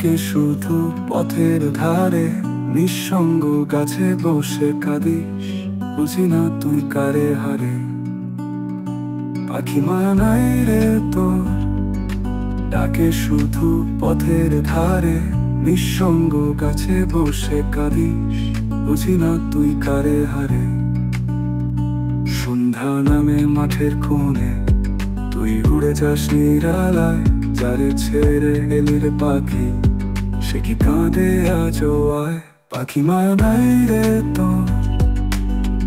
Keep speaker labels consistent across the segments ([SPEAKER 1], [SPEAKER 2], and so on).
[SPEAKER 1] ডাকে শুধু পথের ধারে, নিঃসঙ্গ গাছে বসে কাঁদিস, বুঝি না তুই কারে হারে। পাখি মায়া নাই রে তোর, ডাকে শুধু পথের ধারে, নিঃসঙ্গ গাছে বসে কাঁদিস, বুঝি না তুই কারে হারে। সন্ধ্যা নামে মাঠের কোণে তুই উড়ে যাস নিরালায়, যারে ছেড়ে এলি রে পাখি সে কি কাঁদে আজও আয়। পাখি মায়া নাই রে তোর,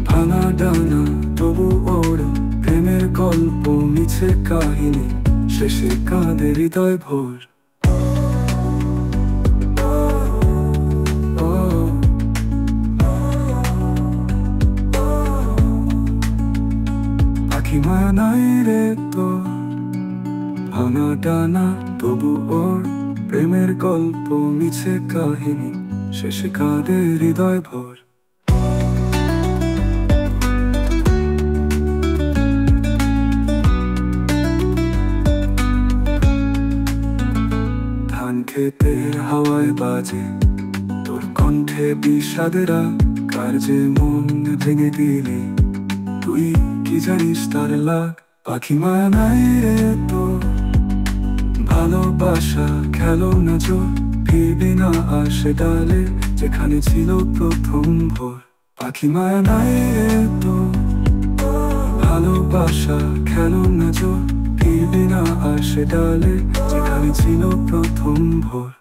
[SPEAKER 1] ভাঙা ডানা তবু ওড়, প্রেমের গল্প মিছে কাহিনী, শেষে কাঁদে হৃদয় ভোর। পাখি মায়া নাই রে তোর, ভাঙা ডানা তবু ওর, প্রেমের গল্প মিছে কাহিনী, শেষে কাঁদে হৃদয় ভোর। ধান ক্ষেতের হাওয়ায় বাজে তোর কণ্ঠে বিষাদেরা, কার যে মন ভেঙে দিলি তুই কি জানিস তার লাগ। পাখি মায়া নাই রে তোর, ভালোবাসা খেলো না জোর, ফিরবি না আসে ডালে যেখানে ছিল প্রথম ভোর। পাখি মায়া নাই রে তোর, ভালোবাসা খেলো না জোর, ফিরবি না আসে ডালে যেখানে ছিল প্রথম ভোর।